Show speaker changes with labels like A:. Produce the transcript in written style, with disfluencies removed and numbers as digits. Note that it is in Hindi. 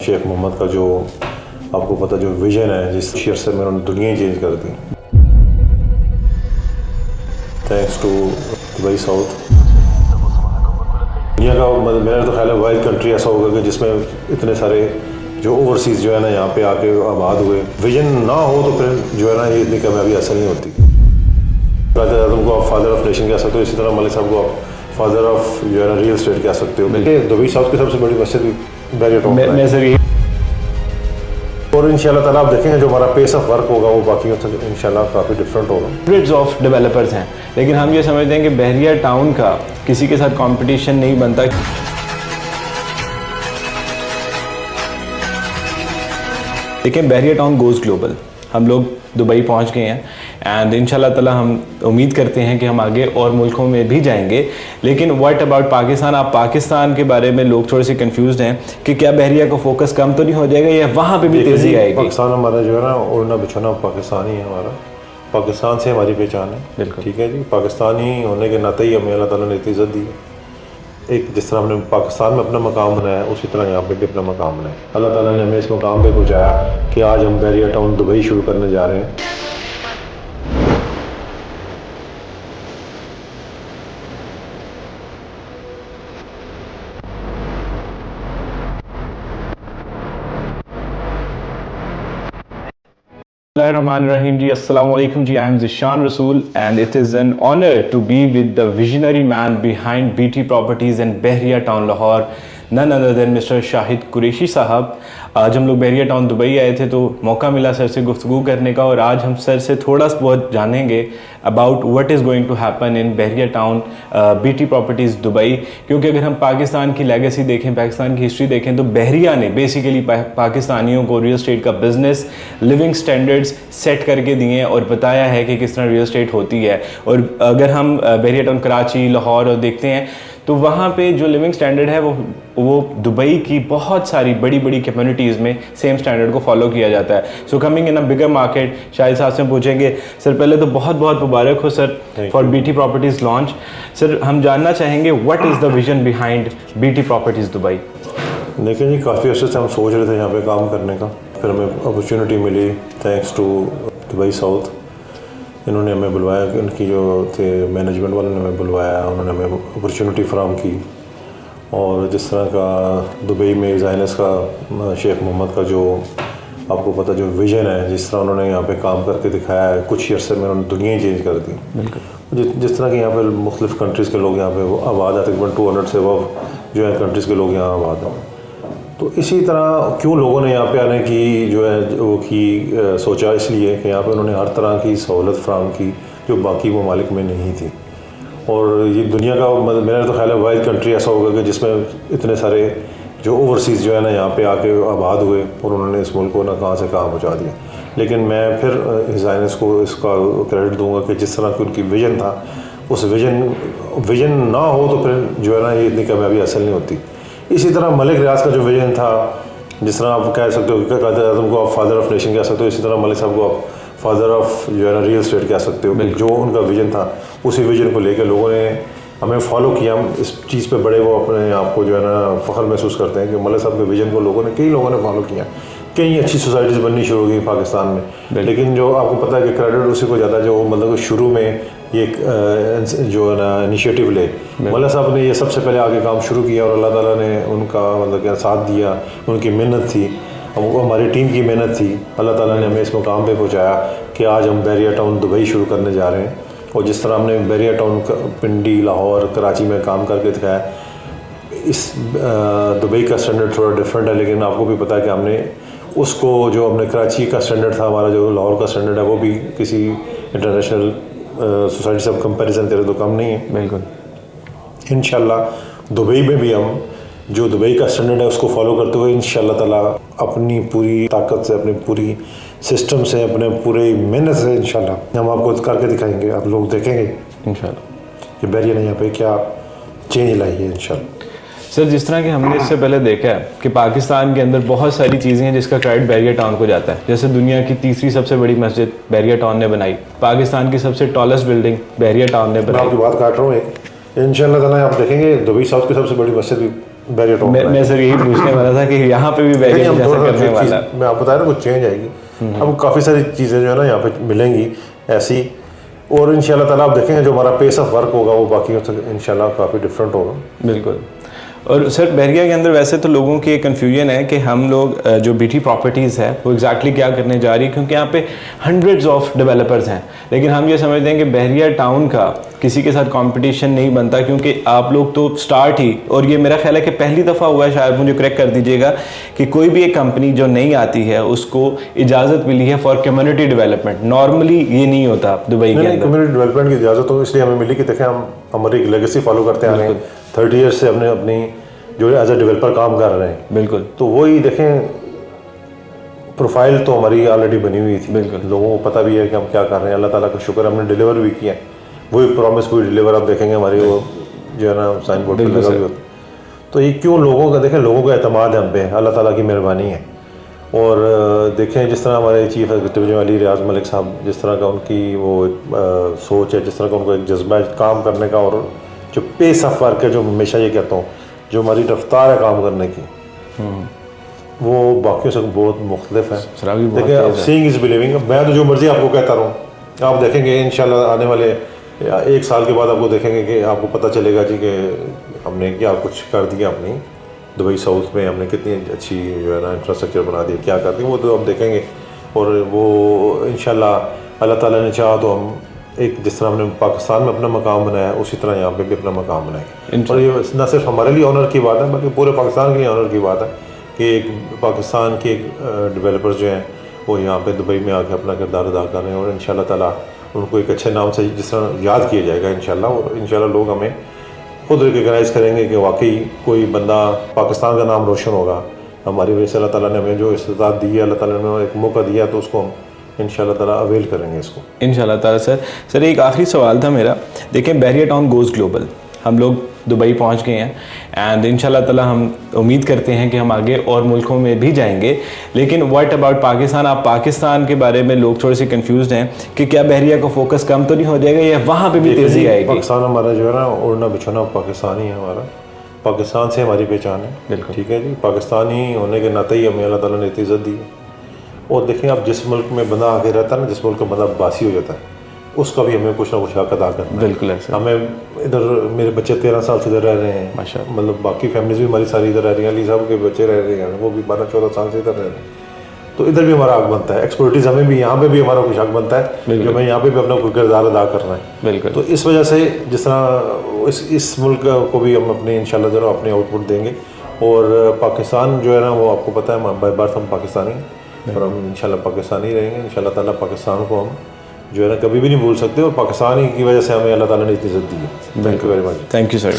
A: शेख मोहम्मद का जो आपको पता जो विजन है, जिस शेर से में उन्होंने दुनिया ही चेंज कर दी, थैंक्स टू दुबई साउथ। दुनिया का मेरा तो ख्याल है वाइल्ड कंट्री ऐसा होगा कि जिसमें इतने सारे जो ओवरसीज़ जो है ना यहाँ पे आके आबाद हुए। विजन ना हो तो फिर जो है ना ये इतनी कामयाबी हासिल नहीं होती। कायद-ए-आज़म को आप फादर ऑफ नेशन कह सकते हो, इसी तरह मलिक साहब को आप फादर ऑफ जो है ना रियल स्टेट कह सकते हो। दुबई साउथ की सबसे बड़ी मस्जिद भी बैरियर टाउन है। और इंशाल्लाह ताला आप देखेंगे जो हमारा पेस ऑफ वर्क होगा वो बाकियों से इंशाल्लाह काफ़ी डिफरेंट होगा।
B: हंड्रेड्स ऑफ डेवलपर्स हैं, लेकिन हम ये समझते हैं कि बहरिया टाउन का किसी के साथ कंपटीशन नहीं बनता। लेकिन बहरिया टाउन गोज़ ग्लोबल। हम लोग दुबई पहुंच गए हैं एंड इंशाल्लाह ताला हम उम्मीद करते हैं कि हम आगे और मुल्कों में भी जाएंगे। लेकिन व्हाट अबाउट पाकिस्तान? आप पाकिस्तान के बारे में लोग थोड़े से कंफ्यूज्ड हैं कि क्या बहरिया का फोकस कम तो नहीं हो जाएगा या वहाँ पे भी तेज़ी आएगी?
A: पाकिस्तान हमारा जो है ना उड़ना बिछाना पाकिस्तान ही है। हमारा पाकिस्तान से हमारी पहचान है। बिल्कुल ठीक है जी। पाकिस्तानी होने के नाते ही हमें अल्लाह ताला ने इतनी इज़्ज़त दी है। एक जिस तरह हमने पाकिस्तान में अपना मकाम बनाया उसी तरह यहाँ पे भी अपना मकाम बनाया। अल्लाह ताला ने हमें इस मकाम पे पहुँचाया कि आज हम बहरिया टाउन दुबई शुरू करने जा रहे हैं।
B: Bismillahirrahmanirrahim ji, Assalamu alaikum ji, I am Zishan Rasool and it is an honor to be with the visionary man behind BT Properties and Bahriya Town Lahore, none other than Mr. Shahid Qureshi साहब। आज हम लोग बहरिया टाउन दुबई आए थे तो मौका मिला सर से गुफ्तगू करने का और आज हम सर से थोड़ा बहुत जानेंगे about what is going to happen in Bahria town BT properties Dubai. क्योंकि अगर हम पाकिस्तान की लेगेसी देखें, पाकिस्तान की हिस्ट्री देखें तो बहरिया ने बेसिकली पाकिस्तानियों को रियल एस्टेट का बिज़नेस, लिविंग स्टैंडर्ड्स सेट करके दिए हैं और बताया है कि किस तरह रियल एस्टेट होती है। और अगर हम बहरिया टाउन, कराची, लाहौर और देखते हैं तो वहाँ पे जो लिविंग स्टैंडर्ड है वो दुबई की बहुत सारी बड़ी बड़ी कम्युनिटीज़ में सेम स्टैंडर्ड को फॉलो किया जाता है। So coming in a bigger market, Shahid साहब से पूछेंगे सर, पहले तो बहुत बहुत मुबारक हो sir for BT properties launch. Sir हम जानना चाहेंगे what is the vision behind BT properties Dubai?
A: देखिए जी, काफ़ी अर्से से हम सोच रहे थे यहाँ पे काम करने का, फिर हमें अपॉर्चुनिटी मिली थैंक्स टू दुबई साउथ। इन्होंने हमें बुलवाया, उनकी जो थे मैनेजमेंट वालों ने हमें बुलवाया, उन्होंने हमें अपॉर्चुनिटी फराहम की। और जिस तरह का दुबई में ज़ाइनस का शेख मोहम्मद का जो आपको पता जो विजन है, जिस तरह उन्होंने यहाँ पे काम करके दिखाया है, कुछ अर्से में उन्होंने दुनिया ही चेंज कर दी। बिल्कुल जिस तरह के यहाँ पे मुख्तलिफ़ कंट्रीज़ के लोग यहाँ पे आबाद है, तकरीबन 200 से अबव जो है कंट्रीज़ के लोग यहाँ आबाद हैं। तो इसी तरह क्यों लोगों ने यहाँ पे आने की जो है वो की सोचा, इसलिए कि यहाँ पे उन्होंने हर तरह की सहूलत फराहम की जो बाकी ममालिक में नहीं थी। और ये दुनिया का मेरा तो ख्याल है वाइल्ड कंट्री ऐसा होगा कि जिसमें इतने सारे जो ओवरसीज़ जो है ना यहाँ पे आके आबाद हुए और उन्होंने इस मुल्क को ना कहाँ से कहाँ पहुँचा दिया। लेकिन मैं फिर ज़ाइनस को इसका क्रेडिट दूँगा कि जिस तरह की उनकी विजन था, उस विजन ना हो तो फिर जो है ना ये इतनी कामयाबी हासिल नहीं होती। इसी तरह मलिक रियाज का जो विजन था, जिस तरह आप कह सकते हो कि कायद-ए-आज़म को आप फादर ऑफ नेशन कह सकते हो, इसी तरह मलिक साहब को आप फादर ऑफ जो है ना रियल स्टेट कह सकते हो। जो उनका विजन था उसी विजन को लेकर लोगों ने हमें फॉलो किया। हम इस चीज़ पे बड़े वो अपने आप को जो है ना फ़ख्र महसूस करते हैं कि मलिक साहब के विजन को कई लोगों ने फॉलो किया। कई अच्छी सोसाइटीज़ बननी शुरू हो गई पाकिस्तान में। लेकिन जो आपको पता है कि क्रेडिट उसी को ज़्यादा जो मतलब शुरू में ये जो है ना इनिशिएटिव ले, मौला साहब ने ये सबसे पहले आगे काम शुरू किया और अल्लाह ताला ने उनका मतलब क्या साथ दिया। उनकी मेहनत थी, हमारी टीम की मेहनत थी। अल्लाह ताला ने हमें इस मुकाम पे पहुंचाया कि आज हम बहरिया टाउन दुबई शुरू करने जा रहे हैं। और जिस तरह हमने बहरिया टाउन पिंडी, लाहौर, कराची में काम करके दिखाया, इस दुबई का स्टैंडर्ड थोड़ा डिफरेंट है। लेकिन आपको भी पता है कि हमने उसको जो हमने कराची का स्टैंडर्ड था, हमारा जो लाहौर का स्टैंडर्ड है, वो भी किसी इंटरनेशनल सोसाइटी से कंपैरिजन करें तो कम नहीं है। बिल्कुल इंशाल्लाह दुबई में भी हम जो दुबई का स्टैंडर्ड है उसको फॉलो करते हुए इंशाल्लाह ताला अपनी पूरी ताकत से, अपनी पूरी सिस्टम से, अपने पूरे मेहनत से इंशाल्लाह हम आपको करके दिखाएंगे। आप लोग देखेंगे इंशाल्लाह कि बहरिया ने यहाँ पे क्या चेंज लाई है इंशाल्लाह।
B: सर जिस तरह कि हमने इससे पहले देखा है कि पाकिस्तान के अंदर बहुत सारी चीज़ें हैं जिसका क्रेडिट बहरिया टाउन को जाता है। जैसे दुनिया की तीसरी सबसे बड़ी मस्जिद बहरिया टाउन ने बनाई, पाकिस्तान की सबसे टॉलेस्ट बिल्डिंग बहरिया टाउन ने बनाई।
A: मैं आपकी बात काट रहा हूँ, इंशाल्लाह ताला आप देखेंगे दुबई साउथ की सबसे बड़ी मस्जिद भी बैरियर टाउन
B: मैं सर यही पूछने वाला था कि यहाँ पे भी बैरियर जैसा करने वाला है।
A: मैं आपको बता रहा हूँ कुछ चेंज आएगी। अब काफ़ी सारी चीज़ें जो है ना यहाँ पे मिलेंगी ऐसी, और इंशाल्लाह ताला आप देखेंगे जो हमारा पेस ऑफ वर्क होगा वो बाकी से इंशाल्लाह काफ़ी डिफरेंट होगा।
B: बिल्कुल। और सर बहरिया के अंदर वैसे तो लोगों की एक कन्फ्यूजन है कि हम लोग जो बीटी प्रॉपर्टीज़ है वो एग्जैक्टली क्या करने जा रही है, क्योंकि यहाँ पे हंड्रेड्स ऑफ डेवलपर्स हैं, लेकिन हम ये समझते हैं कि बहरिया टाउन का किसी के साथ कंपटीशन नहीं बनता, क्योंकि आप लोग तो स्टार्ट ही, और ये मेरा ख्याल है कि पहली दफ़ा हुआ है, शायद मुझे करेक्ट कर दीजिएगा, कि कोई भी एक कंपनी जो नहीं आती है उसको इजाज़त मिली है फॉर कम्युनिटी डेवलपमेंट। नॉर्मली ये नहीं होता दुबई के अंदर।
A: कम्युनिटी डेवलपमेंट की इजाज़त तो इसलिए हमें मिली कि देखें हम हमारी एक लेगेसी फॉलो करते आ रहे हैं, 30 ईयर्स से हमने अपनी जो एज ए डेवलपर काम कर रहे हैं।
B: बिल्कुल।
A: तो वही देखें प्रोफाइल तो हमारी ऑलरेडी बनी हुई थी,
B: बिल्कुल।
A: लोगों को पता भी है कि हम क्या कर रहे हैं। अल्लाह ताला का शुक्र हमने डिलीवर भी किया, वही प्रॉमिस कोई डिलीवर आप देखेंगे हमारी वो जो है ना साइन बोर्ड पर लगा भी होता। तो ये क्यों लोगों का, देखें लोगों का एतमाद हम पे, अल्लाह ताला की मेहरबानी है। और देखें जिस तरह हमारे चीफ एग्जीक्यूटिव अली रियाज मलिक साहब, जिस तरह का उनकी वो सोच है, जिस तरह का उनको एक जज्बा है काम करने का, और जो पेस ऑफ वर्क है, जो हमेशा ये कहता हूँ जो हमारी रफ्तार है काम करने की, वो बाकियों से बहुत मुख्तलिफ है। देखिए अब सीइंग इज़ बिलीविंग। मैं तो जो मर्ज़ी आपको कहता रहूँ, आप देखेंगे इंशाल्लाह आने वाले 1 साल के बाद आपको देखेंगे कि आपको पता चलेगा जी कि हमने क्या कुछ कर दिया अपनी दुबई साउथ में, हमने कितनी अच्छी जो है ना इंफ्रास्ट्रक्चर बना दिया, क्या कर दिया, वो तो हम देखेंगे। और वो इंशाल्लाह अल्लाह ताला ने चाहा तो हम एक जिस तरह हमने पाकिस्तान में अपना मकाम बनाया उसी तरह यहाँ पे भी अपना मकाम बनाएंगे। और ये न सिर्फ हमारे लिए ऑनर की बात है बल्कि पूरे पाकिस्तान के लिए ऑनर की बात है कि एक पाकिस्तान के डेवलपर्स जो हैं वो यहाँ पे दुबई में आके अपना किरदार अदा कर रहे हैं, और इंशाल्लाह ताला उनको एक अच्छे नाम से जिस तरह याद किया जाएगा इंशाल्लाह। और इंशाल्लाह लोग हमें खुद रिकगनाइज़ करेंगे कि वाकई कोई बंदा पाकिस्तान का नाम रोशन होगा हमारी वजह से। अल्लाह ताला ने हमें जो इस्तात दी है, अल्लाह ताला ने एक मौका दिया, तो उसको हम इंशाल्लाह ताला अवेल करेंगे इसको
B: इंशाल्लाह ताला। सर एक आखिरी सवाल था मेरा। देखें बहरिया टाउन गोज़ ग्लोबल, हम लोग दुबई पहुंच गए हैं एंड इंशाल्लाह ताला हम उम्मीद करते हैं कि हम आगे और मुल्कों में भी जाएंगे, लेकिन व्हाट अबाउट पाकिस्तान? आप पाकिस्तान के बारे में लोग थोड़े से कंफ्यूज्ड हैं कि क्या बहरिया का फोकस कम तो नहीं हो जाएगा या वहाँ पे भी तेज़ी आएगी?
A: पाकिस्तान हमारा जो है ना उड़ना बिछोना पाकिस्तान ही है, हमारा पाकिस्तान से हमारी पहचान है।
B: बिल्कुल
A: ठीक है जी, पाकिस्तानी होने के नाते ही हमें अल्लाह ताला ने इतनी इज़्ज़त दी है। और देखें आप जिस मुल्क में बंदा आके रहता है ना, जिस मुल्क का बंदा बासी हो जाता है उसका भी हमें कुछ ना कुछ हक अदा करना है।
B: बिल्कुल ऐसा।
A: हमें इधर मेरे बच्चे 13 साल से इधर रह रहे हैं,
B: माशाअल्लाह,
A: मतलब बाकी फैमिलीज भी हमारी सारी इधर रह रही हैं, अली साहब के बच्चे रह रहे हैं वो भी 12-14 साल से इधर रह रहे हैं। तो इधर भी हमारा हक बनता है, एक्सपर्टीज़ हमें भी यहाँ पे भी हमारा कुछ हक बनता है जो हमें यहाँ पे भी अपना कोई किरदार अदा करना है।
B: बिल्कुल।
A: तो इस वजह से जिस तरह इस मुल्क को भी हम अपने इंशाल्लाह ज़रा अपने आउटपुट देंगे। और पाकिस्तान जो है ना वो आपको पता है बाय बर्थ हम पाकिस्तानी हैं और हम इंशाल्लाह पाकिस्तानी रहेंगे। इंशाल्लाह ताला पाकिस्तान को हम जो है ना कभी भी नहीं भूल सकते, और पाकिस्तान की वजह से हमें अल्लाह ताला ने इतनी इज़्ज़त दी है। Thank you very much.
B: Thank you sir.